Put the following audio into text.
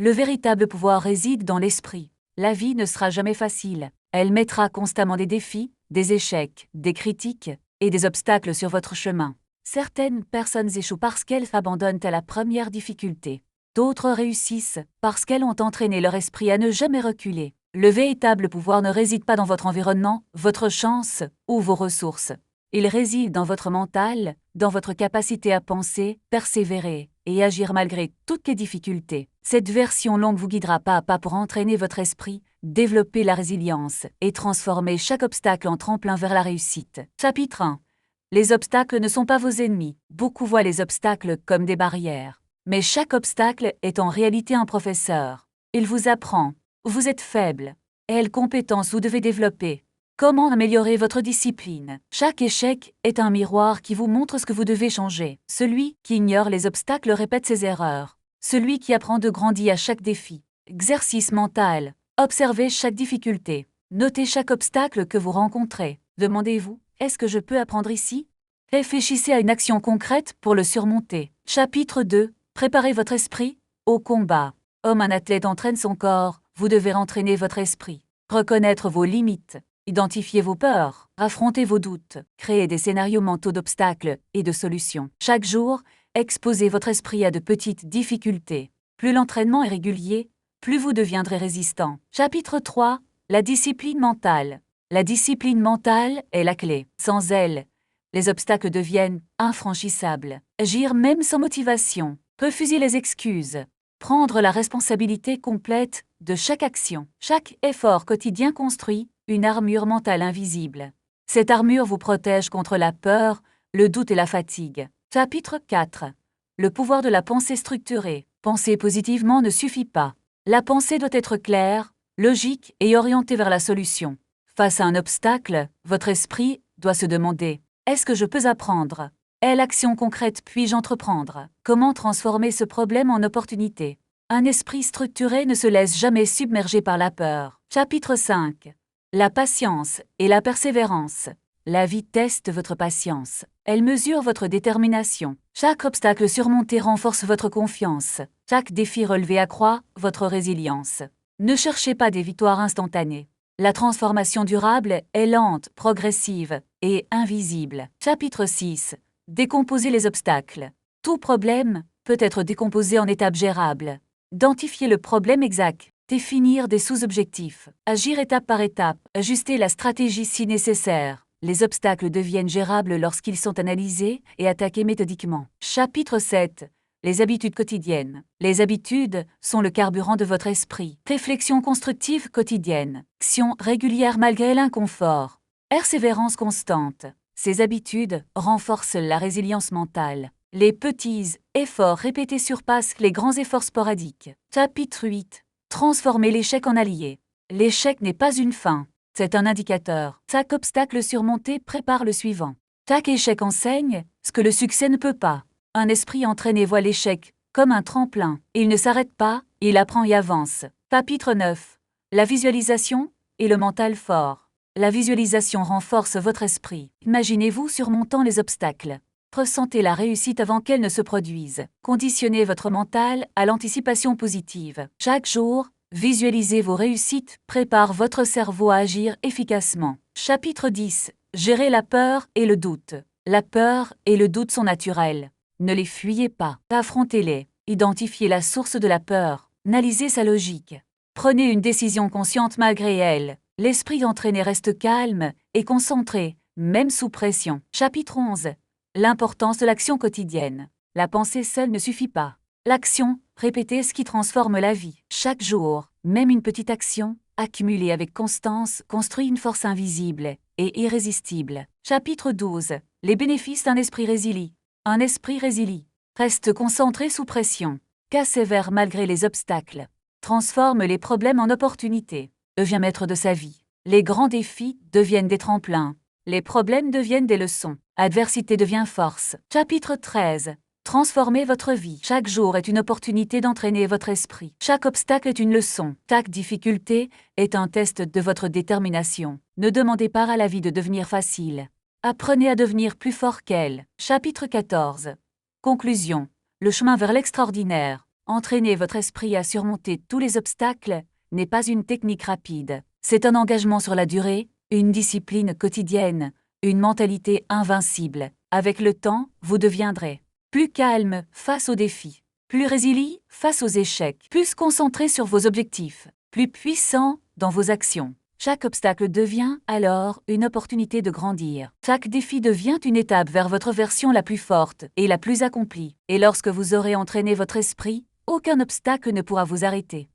Le véritable pouvoir réside dans l'esprit. La vie ne sera jamais facile. Elle mettra constamment des défis, des échecs, des critiques et des obstacles sur votre chemin. Certaines personnes échouent parce qu'elles abandonnent à la première difficulté. D'autres réussissent parce qu'elles ont entraîné leur esprit à ne jamais reculer. Le véritable pouvoir ne réside pas dans votre environnement, votre chance ou vos ressources. Il réside dans votre mental, dans votre capacité à penser, persévérer et agir malgré toutes les difficultés. Cette version longue vous guidera pas à pas pour entraîner votre esprit, développer la résilience et transformer chaque obstacle en tremplin vers la réussite. Chapitre 1. Les obstacles ne sont pas vos ennemis. Beaucoup voient les obstacles comme des barrières. Mais chaque obstacle est en réalité un professeur. Il vous apprend où vous êtes faible, quelles compétences vous devez développer, comment améliorer votre discipline. Chaque échec est un miroir qui vous montre ce que vous devez changer. Celui qui ignore les obstacles répète ses erreurs. Celui qui apprend de grandit à chaque défi. Exercice mental. Observez chaque difficulté. Notez chaque obstacle que vous rencontrez. Demandez-vous, est-ce que je peux apprendre ici? Réfléchissez à une action concrète pour le surmonter. Chapitre 2. Préparez votre esprit au combat. Comme un athlète entraîne son corps, vous devez entraîner votre esprit. Reconnaître vos limites. Identifiez vos peurs, affrontez vos doutes, créez des scénarios mentaux d'obstacles et de solutions. Chaque jour, exposez votre esprit à de petites difficultés. Plus l'entraînement est régulier, plus vous deviendrez résistant. Chapitre 3. La discipline mentale. La discipline mentale est la clé. Sans elle, les obstacles deviennent infranchissables. Agir même sans motivation. Refuser les excuses. Prendre la responsabilité complète de chaque action. Chaque effort quotidien construit une armure mentale invisible. Cette armure vous protège contre la peur, le doute et la fatigue. Chapitre 4. Le pouvoir de la pensée structurée. Penser positivement ne suffit pas. La pensée doit être claire, logique et orientée vers la solution. Face à un obstacle, votre esprit doit se demander « Est-ce que je peux apprendre ? Quelle action concrète puis-je entreprendre ? Comment transformer ce problème en opportunité ?» Un esprit structuré ne se laisse jamais submerger par la peur. Chapitre 5. La patience et la persévérance. La vie teste votre patience. Elle mesure votre détermination. Chaque obstacle surmonté renforce votre confiance. Chaque défi relevé accroît votre résilience. Ne cherchez pas des victoires instantanées. La transformation durable est lente, progressive et invisible. Chapitre 6. Décomposer les obstacles. Tout problème peut être décomposé en étapes gérables. Identifier le problème exact. Définir des sous-objectifs. Agir étape par étape. Ajuster la stratégie si nécessaire. Les obstacles deviennent gérables lorsqu'ils sont analysés et attaqués méthodiquement. Chapitre 7. Les habitudes quotidiennes. Les habitudes sont le carburant de votre esprit. Réflexion constructive quotidienne. Action régulière malgré l'inconfort. Persévérance constante. Ces habitudes renforcent la résilience mentale. Les petits efforts répétés surpassent les grands efforts sporadiques. Chapitre 8. Transformer l'échec en allié. L'échec n'est pas une fin, c'est un indicateur. Chaque obstacle surmonté prépare le suivant. Chaque échec enseigne ce que le succès ne peut pas. Un esprit entraîné voit l'échec comme un tremplin. Il ne s'arrête pas, il apprend et avance. Chapitre 9. La visualisation et le mental fort. La visualisation renforce votre esprit. Imaginez-vous surmontant les obstacles. Ressentez la réussite avant qu'elle ne se produise. Conditionnez votre mental à l'anticipation positive. Chaque jour, visualisez vos réussites, prépare votre cerveau à agir efficacement. Chapitre 10. Gérer la peur et le doute. La peur et le doute sont naturels. Ne les fuyez pas. Affrontez-les. Identifiez la source de la peur. Analysez sa logique. Prenez une décision consciente malgré elle. L'esprit entraîné reste calme et concentré, même sous pression. Chapitre 11. L'importance de l'action quotidienne. La pensée seule ne suffit pas. L'action, répétée, ce qui transforme la vie. Chaque jour, même une petite action, accumulée avec constance, construit une force invisible et irrésistible. Chapitre 12. Les bénéfices d'un esprit résilient. Un esprit résilient reste concentré sous pression, persévère malgré les obstacles, transforme les problèmes en opportunités, devient maître de sa vie. Les grands défis deviennent des tremplins. Les problèmes deviennent des leçons. Adversité devient force. Chapitre 13. Transformez votre vie. Chaque jour est une opportunité d'entraîner votre esprit. Chaque obstacle est une leçon. Chaque difficulté est un test de votre détermination. Ne demandez pas à la vie de devenir facile. Apprenez à devenir plus fort qu'elle. Chapitre 14. Conclusion. Le chemin vers l'extraordinaire. Entraîner votre esprit à surmonter tous les obstacles n'est pas une technique rapide. C'est un engagement sur la durée, une discipline quotidienne, une mentalité invincible. Avec le temps, vous deviendrez plus calme face aux défis, plus résilient face aux échecs, plus concentré sur vos objectifs, plus puissant dans vos actions. Chaque obstacle devient alors une opportunité de grandir. Chaque défi devient une étape vers votre version la plus forte et la plus accomplie. Et lorsque vous aurez entraîné votre esprit, aucun obstacle ne pourra vous arrêter.